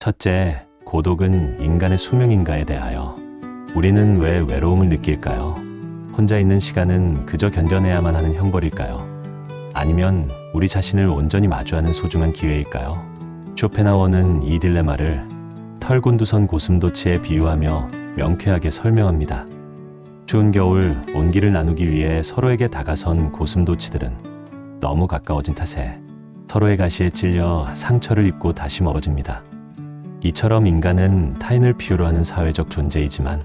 첫째, 고독은 인간의 숙명인가에 대하여. 우리는 왜 외로움을 느낄까요? 혼자 있는 시간은 그저 견뎌내야만 하는 형벌일까요? 아니면 우리 자신을 온전히 마주하는 소중한 기회일까요? 쇼펜하워는 이 딜레마를 털곤두선 고슴도치에 비유하며 명쾌하게 설명합니다. 추운 겨울 온기를 나누기 위해 서로에게 다가선 고슴도치들은 너무 가까워진 탓에 서로의 가시에 찔려 상처를 입고 다시 멀어집니다. 이처럼 인간은 타인을 필요로 하는 사회적 존재이지만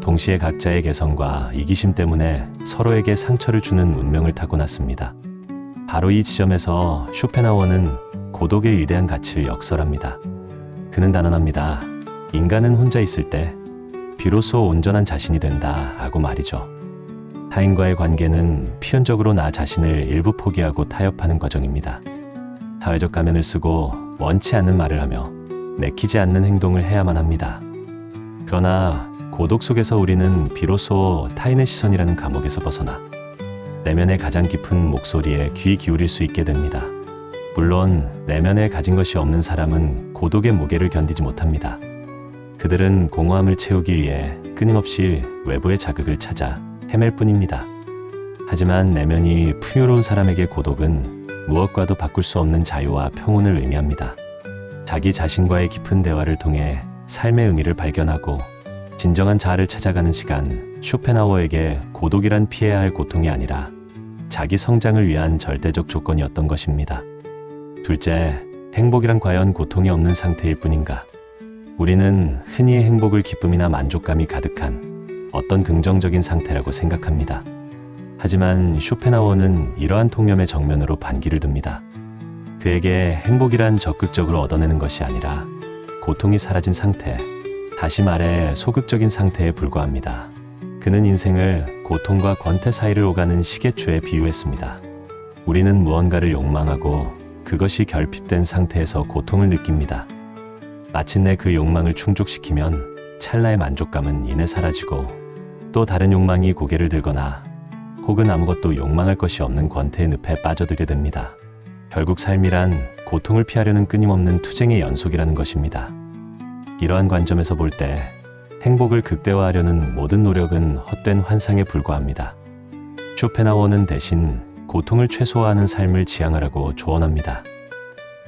동시에 각자의 개성과 이기심 때문에 서로에게 상처를 주는 운명을 타고났습니다. 바로 이 지점에서 쇼펜하워는 고독의 위대한 가치를 역설합니다. 그는 단언합니다. 인간은 혼자 있을 때 비로소 온전한 자신이 된다 하고 말이죠. 타인과의 관계는 필연적으로 나 자신을 일부 포기하고 타협하는 과정입니다. 사회적 가면을 쓰고 원치 않는 말을 하며 내키지 않는 행동을 해야만 합니다. 그러나 고독 속에서 우리는 비로소 타인의 시선이라는 감옥에서 벗어나 내면의 가장 깊은 목소리에 귀 기울일 수 있게 됩니다. 물론 내면에 가진 것이 없는 사람은 고독의 무게를 견디지 못합니다. 그들은 공허함을 채우기 위해 끊임없이 외부의 자극을 찾아 헤맬 뿐입니다. 하지만 내면이 풍요로운 사람에게 고독은 무엇과도 바꿀 수 없는 자유와 평온을 의미합니다. 자기 자신과의 깊은 대화를 통해 삶의 의미를 발견하고 진정한 자아를 찾아가는 시간, 쇼펜하워에게 고독이란 피해야 할 고통이 아니라 자기 성장을 위한 절대적 조건이었던 것입니다. 둘째, 행복이란 과연 고통이 없는 상태일 뿐인가? 우리는 흔히 행복을 기쁨이나 만족감이 가득한 어떤 긍정적인 상태라고 생각합니다. 하지만 쇼펜하워는 이러한 통념의 정면으로 반기를 듭니다. 그에게 행복이란 적극적으로 얻어내는 것이 아니라 고통이 사라진 상태, 다시 말해 소극적인 상태에 불과합니다. 그는 인생을 고통과 권태 사이를 오가는 시계추에 비유했습니다. 우리는 무언가를 욕망하고 그것이 결핍된 상태에서 고통을 느낍니다. 마침내 그 욕망을 충족시키면 찰나의 만족감은 이내 사라지고 또 다른 욕망이 고개를 들거나 혹은 아무것도 욕망할 것이 없는 권태의 늪에 빠져들게 됩니다. 결국 삶이란 고통을 피하려는 끊임없는 투쟁의 연속이라는 것입니다. 이러한 관점에서 볼 때 행복을 극대화하려는 모든 노력은 헛된 환상에 불과합니다. 쇼펜하워는 대신 고통을 최소화하는 삶을 지향하라고 조언합니다.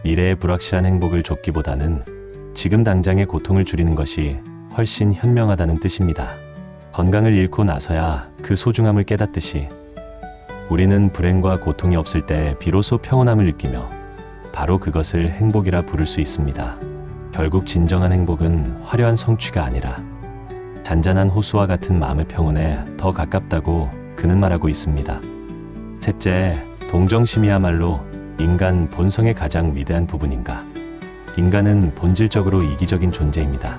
미래의 불확실한 행복을 쫓기보다는 지금 당장의 고통을 줄이는 것이 훨씬 현명하다는 뜻입니다. 건강을 잃고 나서야 그 소중함을 깨닫듯이 우리는 불행과 고통이 없을 때 비로소 평온함을 느끼며 바로 그것을 행복이라 부를 수 있습니다. 결국 진정한 행복은 화려한 성취가 아니라 잔잔한 호수와 같은 마음의 평온에 더 가깝다고 그는 말하고 있습니다. 셋째, 동정심이야말로 인간 본성의 가장 위대한 부분인가? 인간은 본질적으로 이기적인 존재입니다.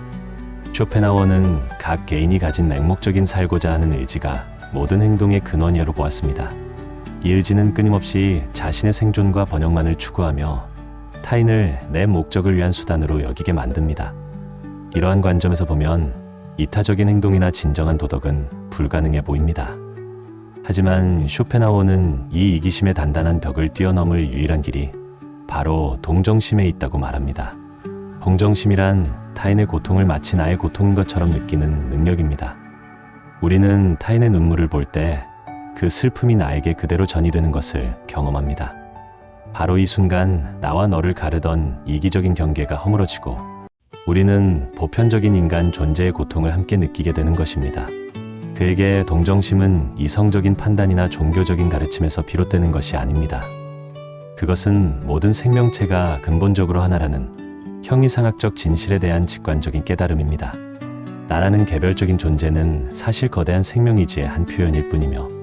쇼펜하워는 각 개인이 가진 맹목적인 살고자 하는 의지가 모든 행동의 근원이라고 보았습니다. 이 의지는 끊임없이 자신의 생존과 번영만을 추구하며 타인을 내 목적을 위한 수단으로 여기게 만듭니다. 이러한 관점에서 보면 이타적인 행동이나 진정한 도덕은 불가능해 보입니다. 하지만 쇼펜하워는 이 이기심의 단단한 벽을 뛰어넘을 유일한 길이 바로 동정심에 있다고 말합니다. 동정심이란 타인의 고통을 마치 나의 고통인 것처럼 느끼는 능력입니다. 우리는 타인의 눈물을 볼 때 그 슬픔이 나에게 그대로 전이되는 것을 경험합니다. 바로 이 순간 나와 너를 가르던 이기적인 경계가 허물어지고 우리는 보편적인 인간 존재의 고통을 함께 느끼게 되는 것입니다. 그에게 동정심은 이성적인 판단이나 종교적인 가르침에서 비롯되는 것이 아닙니다. 그것은 모든 생명체가 근본적으로 하나라는 형이상학적 진실에 대한 직관적인 깨달음입니다. 나라는 개별적인 존재는 사실 거대한 생명이지의 한 표현일 뿐이며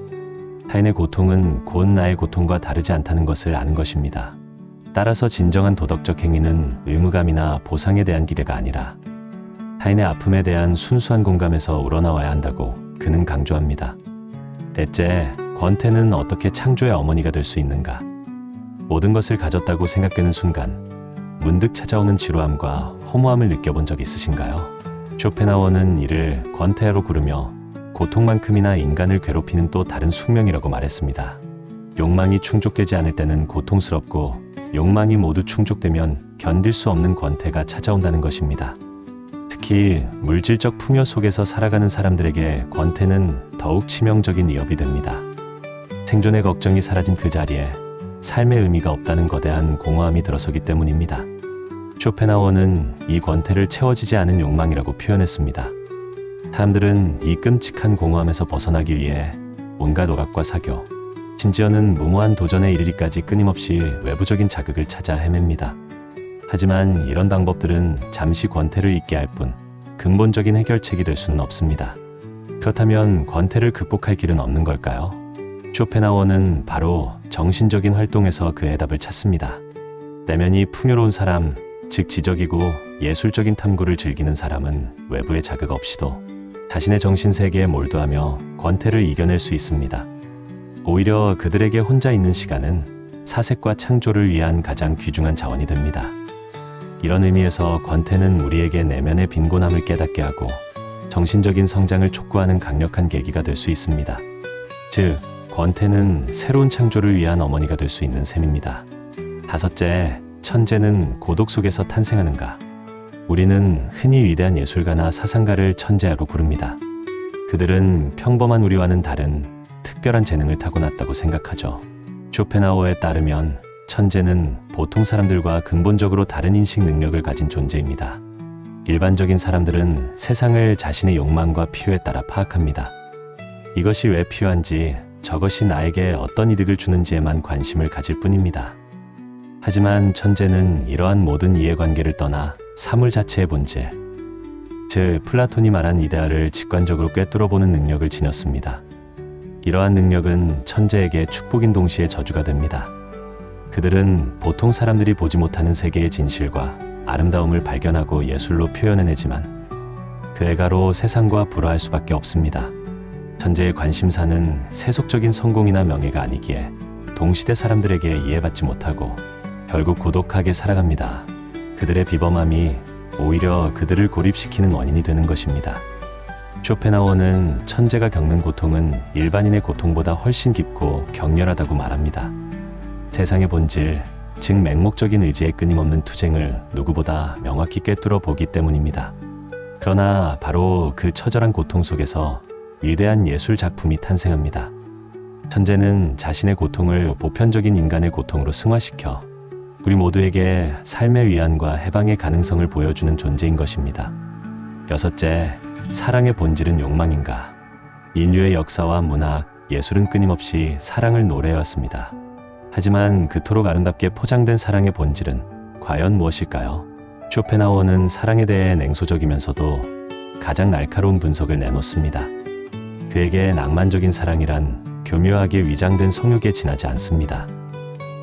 타인의 고통은 곧 나의 고통과 다르지 않다는 것을 아는 것입니다. 따라서 진정한 도덕적 행위는 의무감이나 보상에 대한 기대가 아니라 타인의 아픔에 대한 순수한 공감에서 우러나와야 한다고 그는 강조합니다. 넷째, 권태는 어떻게 창조의 어머니가 될 수 있는가? 모든 것을 가졌다고 생각되는 순간 문득 찾아오는 지루함과 허무함을 느껴본 적 있으신가요? 쇼펜하워는 이를 권태로 부르며 고통만큼이나 인간을 괴롭히는 또 다른 숙명이라고 말했습니다. 욕망이 충족되지 않을 때는 고통스럽고 욕망이 모두 충족되면 견딜 수 없는 권태가 찾아온다는 것입니다. 특히 물질적 풍요 속에서 살아가는 사람들에게 권태는 더욱 치명적인 위협이 됩니다. 생존의 걱정이 사라진 그 자리에 삶의 의미가 없다는 거대한 공허함이 들어서기 때문입니다. 쇼펜하우어는 이 권태를 채워지지 않은 욕망이라고 표현했습니다. 사람들은 이 끔찍한 공허함에서 벗어나기 위해 온갖 오락과 사교, 심지어는 무모한 도전에 이르기까지 끊임없이 외부적인 자극을 찾아 헤맵니다. 하지만 이런 방법들은 잠시 권태를 잊게 할 뿐 근본적인 해결책이 될 수는 없습니다. 그렇다면 권태를 극복할 길은 없는 걸까요? 쇼펜하우어는 바로 정신적인 활동에서 그 해답을 찾습니다. 내면이 풍요로운 사람, 즉 지적이고 예술적인 탐구를 즐기는 사람은 외부의 자극 없이도 자신의 정신세계에 몰두하며 권태를 이겨낼 수 있습니다. 오히려 그들에게 혼자 있는 시간은 사색과 창조를 위한 가장 귀중한 자원이 됩니다. 이런 의미에서 권태는 우리에게 내면의 빈곤함을 깨닫게 하고 정신적인 성장을 촉구하는 강력한 계기가 될 수 있습니다. 즉, 권태는 새로운 창조를 위한 어머니가 될 수 있는 셈입니다. 다섯째, 천재는 고독 속에서 탄생하는가? 우리는 흔히 위대한 예술가나 사상가를 천재라고 부릅니다. 그들은 평범한 우리와는 다른 특별한 재능을 타고났다고 생각하죠. 쇼펜하우어에 따르면 천재는 보통 사람들과 근본적으로 다른 인식 능력을 가진 존재입니다. 일반적인 사람들은 세상을 자신의 욕망과 필요에 따라 파악합니다. 이것이 왜 필요한지, 저것이 나에게 어떤 이득을 주는지에만 관심을 가질 뿐입니다. 하지만 천재는 이러한 모든 이해관계를 떠나 사물 자체의 본질, 즉 플라톤이 말한 이데아를 직관적으로 꿰뚫어보는 능력을 지녔습니다. 이러한 능력은 천재에게 축복인 동시에 저주가 됩니다. 그들은 보통 사람들이 보지 못하는 세계의 진실과 아름다움을 발견하고 예술로 표현해내지만 그 애가로 세상과 불화할 수밖에 없습니다. 천재의 관심사는 세속적인 성공이나 명예가 아니기에 동시대 사람들에게 이해받지 못하고 결국 고독하게 살아갑니다. 그들의 비범함이 오히려 그들을 고립시키는 원인이 되는 것입니다. 쇼펜하우어는 천재가 겪는 고통은 일반인의 고통보다 훨씬 깊고 격렬하다고 말합니다. 세상의 본질, 즉 맹목적인 의지의 끊임없는 투쟁을 누구보다 명확히 꿰뚫어 보기 때문입니다. 그러나 바로 그 처절한 고통 속에서 위대한 예술 작품이 탄생합니다. 천재는 자신의 고통을 보편적인 인간의 고통으로 승화시켜 우리 모두에게 삶의 위안과 해방의 가능성을 보여주는 존재인 것입니다. 여섯째, 사랑의 본질은 욕망인가? 인류의 역사와 문학, 예술은 끊임없이 사랑을 노래해왔습니다. 하지만 그토록 아름답게 포장된 사랑의 본질은 과연 무엇일까요? 쇼펜하우어는 사랑에 대해 냉소적이면서도 가장 날카로운 분석을 내놓습니다. 그에게 낭만적인 사랑이란 교묘하게 위장된 성욕에 지나지 않습니다.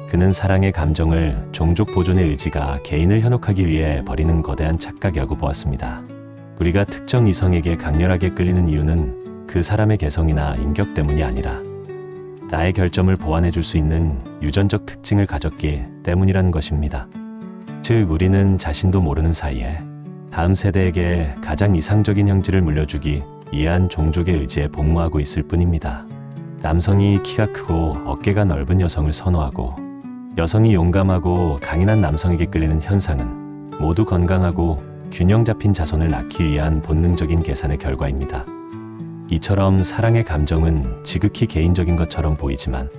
그는 사랑의 감정을 종족 보존의 의지가 개인을 현혹하기 위해 벌이는 거대한 착각이라고 보았습니다. 우리가 특정 이성에게 강렬하게 끌리는 이유는 그 사람의 개성이나 인격 때문이 아니라 나의 결점을 보완해 줄 수 있는 유전적 특징을 가졌기 때문이라는 것입니다. 즉, 우리는 자신도 모르는 사이에 다음 세대에게 가장 이상적인 형질을 물려주기 위한 종족의 의지에 복무하고 있을 뿐입니다. 남성이 키가 크고 어깨가 넓은 여성을 선호하고 여성이 용감하고 강인한 남성에게 끌리는 현상은 모두 건강하고 균형 잡힌 자손을 낳기 위한 본능적인 계산의 결과입니다. 이처럼 사랑의 감정은 지극히 개인적인 것처럼 보이지만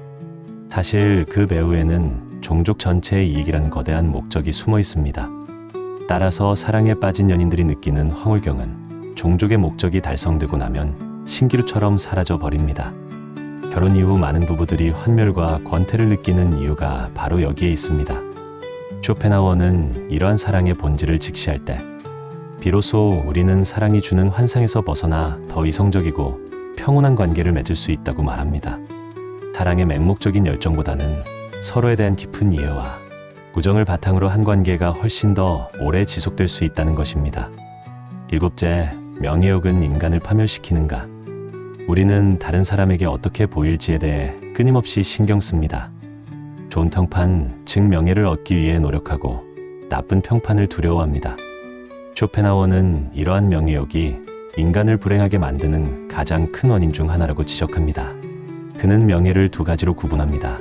사실 그 배후에는 종족 전체의 이익이라는 거대한 목적이 숨어 있습니다. 따라서 사랑에 빠진 연인들이 느끼는 황홀경은 종족의 목적이 달성되고 나면 신기루처럼 사라져 버립니다. 결혼 이후 많은 부부들이 환멸과 권태를 느끼는 이유가 바로 여기에 있습니다. 쇼펜하우어는 이러한 사랑의 본질을 직시할 때 비로소 우리는 사랑이 주는 환상에서 벗어나 더 이성적이고 평온한 관계를 맺을 수 있다고 말합니다. 사랑의 맹목적인 열정보다는 서로에 대한 깊은 이해와 우정을 바탕으로 한 관계가 훨씬 더 오래 지속될 수 있다는 것입니다. 일곱째, 명예욕은 인간을 파멸시키는가? 우리는 다른 사람에게 어떻게 보일지에 대해 끊임없이 신경 씁니다. 좋은 평판, 즉 명예를 얻기 위해 노력하고 나쁜 평판을 두려워합니다. 쇼펜하우어는 이러한 명예욕이 인간을 불행하게 만드는 가장 큰 원인 중 하나라고 지적합니다. 그는 명예를 두 가지로 구분합니다.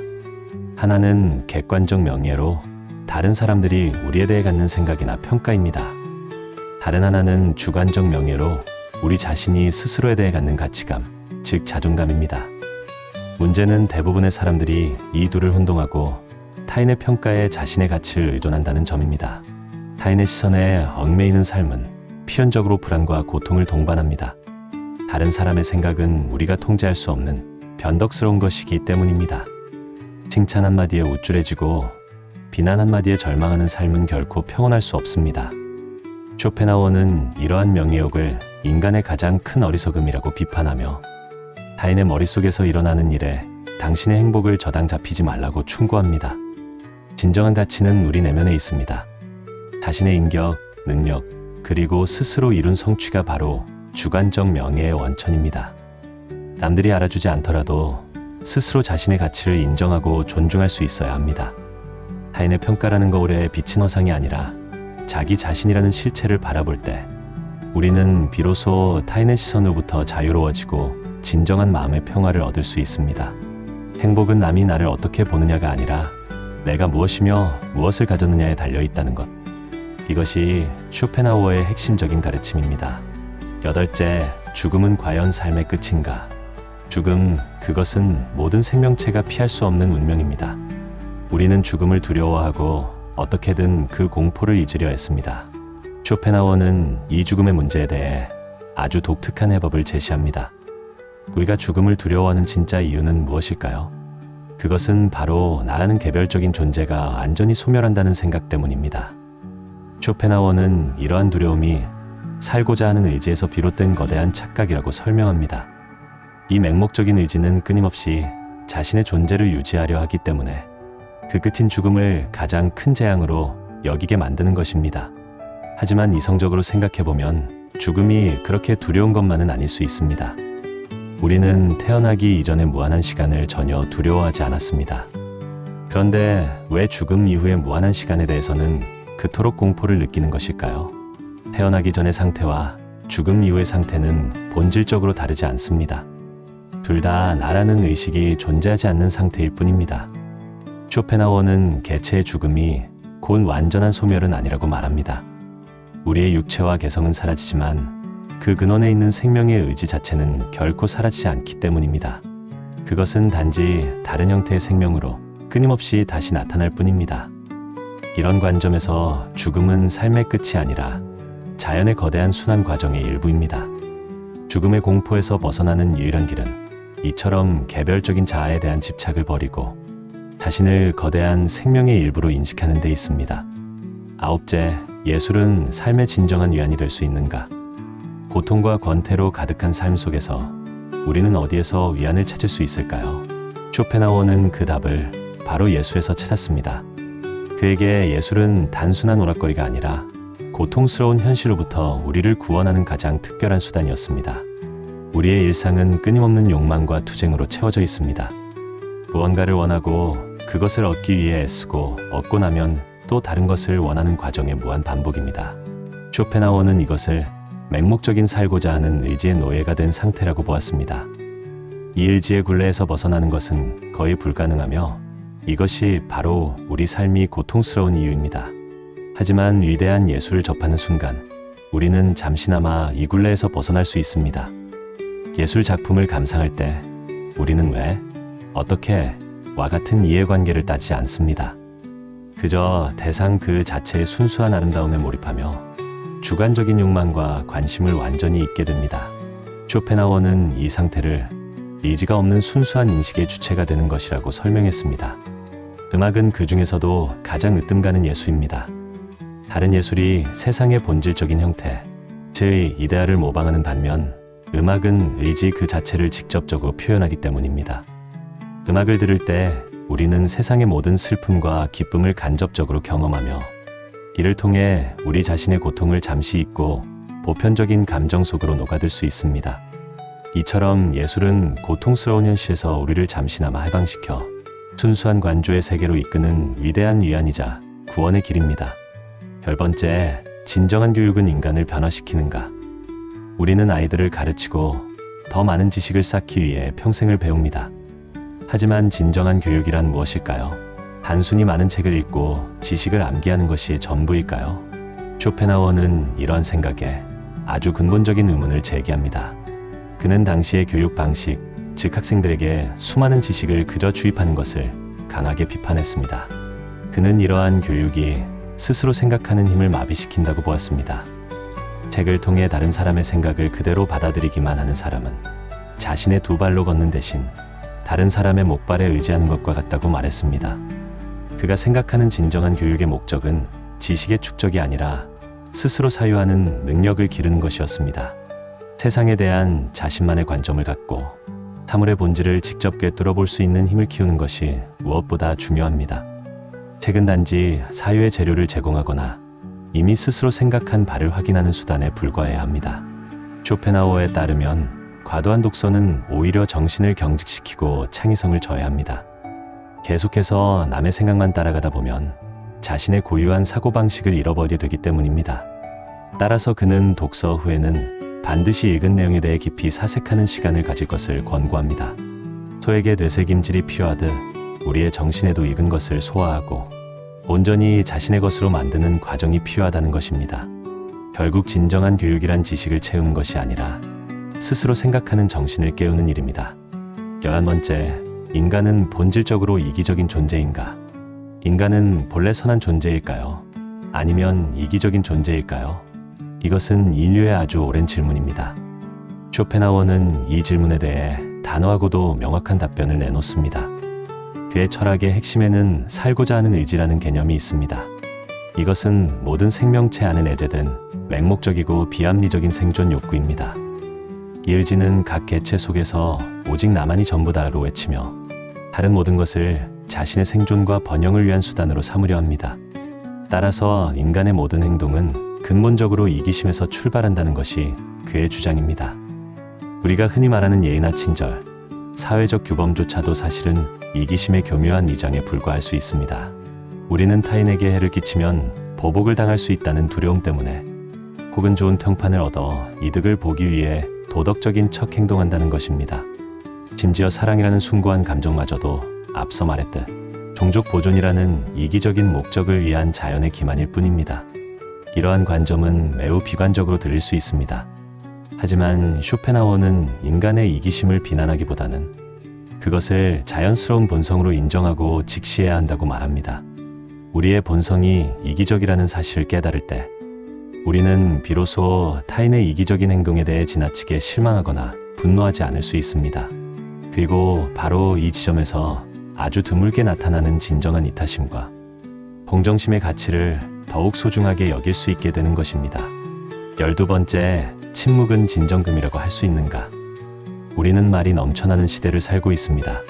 하나는 객관적 명예로 다른 사람들이 우리에 대해 갖는 생각이나 평가입니다. 다른 하나는 주관적 명예로 우리 자신이 스스로에 대해 갖는 가치감, 즉 자존감입니다. 문제는 대부분의 사람들이 이 둘을 혼동하고 타인의 평가에 자신의 가치를 의존한다는 점입니다. 타인의 시선에 얽매이는 삶은 필연적으로 불안과 고통을 동반합니다. 다른 사람의 생각은 우리가 통제할 수 없는 변덕스러운 것이기 때문입니다. 칭찬 한마디에 우쭐해지고 비난 한마디에 절망하는 삶은 결코 평온할 수 없습니다. 쇼펜하우어는 이러한 명예욕을 인간의 가장 큰 어리석음이라고 비판하며 타인의 머릿속에서 일어나는 일에 당신의 행복을 저당 잡히지 말라고 충고합니다. 진정한 가치는 우리 내면에 있습니다. 자신의 인격, 능력, 그리고 스스로 이룬 성취가 바로 주관적 명예의 원천입니다. 남들이 알아주지 않더라도 스스로 자신의 가치를 인정하고 존중할 수 있어야 합니다. 타인의 평가라는 거울에 비친 허상이 아니라 자기 자신이라는 실체를 바라볼 때 우리는 비로소 타인의 시선으로부터 자유로워지고 진정한 마음의 평화를 얻을 수 있습니다. 행복은 남이 나를 어떻게 보느냐가 아니라 내가 무엇이며 무엇을 가졌느냐에 달려있다는 것. 이것이 쇼펜하우어의 핵심적인 가르침입니다. 8째, 죽음은 과연 삶의 끝인가? 죽음, 그것은 모든 생명체가 피할 수 없는 운명입니다. 우리는 죽음을 두려워하고 어떻게든 그 공포를 잊으려 했습니다. 쇼펜하우어는 이 죽음의 문제에 대해 아주 독특한 해법을 제시합니다. 우리가 죽음을 두려워하는 진짜 이유는 무엇일까요? 그것은 바로 나라는 개별적인 존재가 안전히 소멸한다는 생각 때문입니다. 쇼펜하우어는 이러한 두려움이 살고자 하는 의지에서 비롯된 거대한 착각이라고 설명합니다. 이 맹목적인 의지는 끊임없이 자신의 존재를 유지하려 하기 때문에 그 끝인 죽음을 가장 큰 재앙으로 여기게 만드는 것입니다. 하지만 이성적으로 생각해보면 죽음이 그렇게 두려운 것만은 아닐 수 있습니다. 우리는 태어나기 이전의 무한한 시간을 전혀 두려워하지 않았습니다. 그런데 왜 죽음 이후의 무한한 시간에 대해서는 그토록 공포를 느끼는 것일까요? 태어나기 전의 상태와 죽음 이후의 상태는 본질적으로 다르지 않습니다. 둘 다 나라는 의식이 존재하지 않는 상태일 뿐입니다. 쇼펜하우어는 개체의 죽음이 곧 완전한 소멸은 아니라고 말합니다. 우리의 육체와 개성은 사라지지만 그 근원에 있는 생명의 의지 자체는 결코 사라지지 않기 때문입니다. 그것은 단지 다른 형태의 생명으로 끊임없이 다시 나타날 뿐입니다. 이런 관점에서 죽음은 삶의 끝이 아니라 자연의 거대한 순환 과정의 일부입니다. 죽음의 공포에서 벗어나는 유일한 길은 이처럼 개별적인 자아에 대한 집착을 버리고 자신을 거대한 생명의 일부로 인식하는 데 있습니다. 9째, 예술은 삶의 진정한 위안이 될 수 있는가? 고통과 권태로 가득한 삶 속에서 우리는 어디에서 위안을 찾을 수 있을까요? 쇼펜하우어는 그 답을 바로 예술에서 찾았습니다. 그에게 예술은 단순한 오락거리가 아니라 고통스러운 현실로부터 우리를 구원하는 가장 특별한 수단이었습니다. 우리의 일상은 끊임없는 욕망과 투쟁으로 채워져 있습니다. 무언가를 원하고 그것을 얻기 위해 애쓰고 얻고 나면 또 다른 것을 원하는 과정의 무한 반복입니다. 쇼펜하우어는 이것을 맹목적인 살고자 하는 의지의 노예가 된 상태라고 보았습니다. 이 의지의 굴레에서 벗어나는 것은 거의 불가능하며 이것이 바로 우리 삶이 고통스러운 이유입니다. 하지만 위대한 예술을 접하는 순간 우리는 잠시나마 이 굴레에서 벗어날 수 있습니다. 예술 작품을 감상할 때 우리는 왜, 어떻게 와 같은 이해관계를 따지지 않습니다. 그저 대상 그 자체의 순수한 아름다움에 몰입하며 주관적인 욕망과 관심을 완전히 잊게 됩니다. 쇼펜하우어는 이 상태를 의지가 없는 순수한 인식의 주체가 되는 것이라고 설명했습니다. 음악은 그 중에서도 가장 으뜸가는 예술입니다. 다른 예술이 세상의 본질적인 형태, 즉 이데아를 모방하는 반면 음악은 의지 그 자체를 직접적으로 표현하기 때문입니다. 음악을 들을 때 우리는 세상의 모든 슬픔과 기쁨을 간접적으로 경험하며 이를 통해 우리 자신의 고통을 잠시 잊고 보편적인 감정 속으로 녹아들 수 있습니다. 이처럼 예술은 고통스러운 현실에서 우리를 잠시나마 해방시켜 순수한 관조의 세계로 이끄는 위대한 위안이자 구원의 길입니다. 10번째, 진정한 교육은 인간을 변화시키는가? 우리는 아이들을 가르치고 더 많은 지식을 쌓기 위해 평생을 배웁니다. 하지만 진정한 교육이란 무엇일까요? 단순히 많은 책을 읽고 지식을 암기하는 것이 전부일까요? 쇼펜하우어는 이러한 생각에 아주 근본적인 의문을 제기합니다. 그는 당시의 교육 방식, 즉 학생들에게 수많은 지식을 그저 주입하는 것을 강하게 비판했습니다. 그는 이러한 교육이 스스로 생각하는 힘을 마비시킨다고 보았습니다. 책을 통해 다른 사람의 생각을 그대로 받아들이기만 하는 사람은 자신의 두 발로 걷는 대신 다른 사람의 목발에 의지하는 것과 같다고 말했습니다. 그가 생각하는 진정한 교육의 목적은 지식의 축적이 아니라 스스로 사유하는 능력을 기르는 것이었습니다. 세상에 대한 자신만의 관점을 갖고 사물의 본질을 직접 꿰뚫어 볼 수 있는 힘을 키우는 것이 무엇보다 중요합니다. 책은 단지 사유의 재료를 제공하거나 이미 스스로 생각한 바를 확인하는 수단에 불과해야 합니다. 쇼펜하우어에 따르면 과도한 독서는 오히려 정신을 경직시키고 창의성을 저해합니다. 계속해서 남의 생각만 따라가다 보면 자신의 고유한 사고방식을 잃어버리게 되기 때문입니다. 따라서 그는 독서 후에는 반드시 읽은 내용에 대해 깊이 사색하는 시간을 가질 것을 권고합니다. 소에게 되새김질이 필요하듯 우리의 정신에도 읽은 것을 소화하고 온전히 자신의 것으로 만드는 과정이 필요하다는 것입니다. 결국 진정한 교육이란 지식을 채우는 것이 아니라 스스로 생각하는 정신을 깨우는 일입니다. 11번째, 인간은 본질적으로 이기적인 존재인가? 인간은 본래 선한 존재일까요? 아니면 이기적인 존재일까요? 이것은 인류의 아주 오랜 질문입니다. 쇼펜하우어는 이 질문에 대해 단호하고도 명확한 답변을 내놓습니다. 그의 철학의 핵심에는 살고자 하는 의지라는 개념이 있습니다. 이것은 모든 생명체 안에 내재된 맹목적이고 비합리적인 생존 욕구입니다. 이 의지는 각 개체 속에서 오직 나만이 전부다로 외치며 다른 모든 것을 자신의 생존과 번영을 위한 수단으로 삼으려 합니다. 따라서 인간의 모든 행동은 근본적으로 이기심에서 출발한다는 것이 그의 주장입니다. 우리가 흔히 말하는 예의나 친절, 사회적 규범조차도 사실은 이기심의 교묘한 위장에 불과할 수 있습니다. 우리는 타인에게 해를 끼치면 보복을 당할 수 있다는 두려움 때문에 혹은 좋은 평판을 얻어 이득을 보기 위해 도덕적인 척 행동한다는 것입니다. 심지어 사랑이라는 숭고한 감정마저도 앞서 말했듯 종족 보존이라는 이기적인 목적을 위한 자연의 기만일 뿐입니다. 이러한 관점은 매우 비관적으로 들릴 수 있습니다. 하지만 쇼펜하우어는 인간의 이기심을 비난하기보다는 그것을 자연스러운 본성으로 인정하고 직시해야 한다고 말합니다. 우리의 본성이 이기적이라는 사실을 깨달을 때 우리는 비로소 타인의 이기적인 행동에 대해 지나치게 실망하거나 분노하지 않을 수 있습니다. 그리고 바로 이 지점에서 아주 드물게 나타나는 진정한 이타심과 동정심의 가치를 더욱 소중하게 여길 수 있게 되는 것입니다. 12번째, 침묵은 진정금이라고 할 수 있는가? 우리는 말이 넘쳐나는 시대를 살고 있습니다.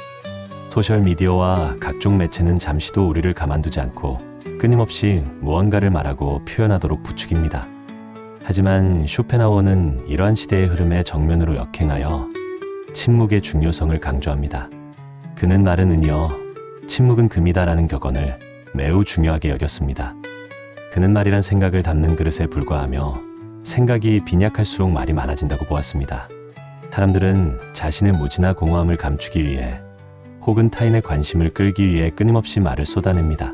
소셜미디어와 각종 매체는 잠시도 우리를 가만두지 않고 끊임없이 무언가를 말하고 표현하도록 부추깁니다. 하지만 쇼펜하우어는 이러한 시대의 흐름에 정면으로 역행하여 침묵의 중요성을 강조합니다. 그는 말은 은이여 침묵은 금이다라는 격언을 매우 중요하게 여겼습니다. 그는 말이란 생각을 담는 그릇에 불과하며 생각이 빈약할수록 말이 많아진다고 보았습니다. 사람들은 자신의 무지나 공허함을 감추기 위해 혹은 타인의 관심을 끌기 위해 끊임없이 말을 쏟아냅니다.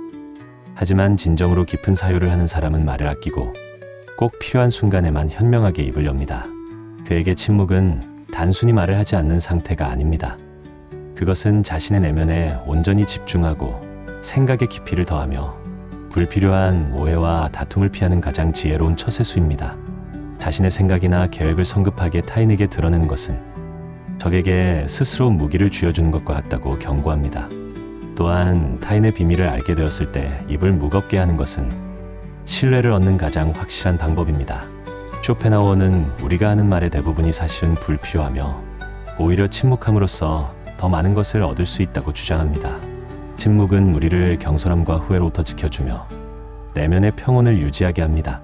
하지만 진정으로 깊은 사유를 하는 사람은 말을 아끼고 꼭 필요한 순간에만 현명하게 입을 엽니다. 그에게 침묵은 단순히 말을 하지 않는 상태가 아닙니다. 그것은 자신의 내면에 온전히 집중하고 생각의 깊이를 더하며 불필요한 오해와 다툼을 피하는 가장 지혜로운 처세수입니다. 자신의 생각이나 계획을 성급하게 타인에게 드러내는 것은 적에게 스스로 무기를 쥐어주는 것과 같다고 경고합니다. 또한 타인의 비밀을 알게 되었을 때 입을 무겁게 하는 것은 신뢰를 얻는 가장 확실한 방법입니다. 쇼펜하우어는 우리가 하는 말의 대부분이 사실은 불필요하며 오히려 침묵함으로써 더 많은 것을 얻을 수 있다고 주장합니다. 침묵은 우리를 경솔함과 후회로부터 지켜주며 내면의 평온을 유지하게 합니다.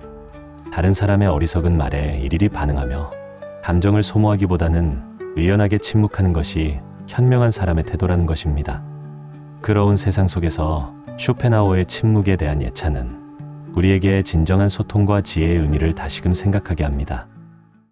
다른 사람의 어리석은 말에 일일이 반응하며 감정을 소모하기보다는 의연하게 침묵하는 것이 현명한 사람의 태도라는 것입니다. 부끄러운 세상 속에서 쇼펜하우어의 침묵에 대한 예찬은 우리에게 진정한 소통과 지혜의 의미를 다시금 생각하게 합니다.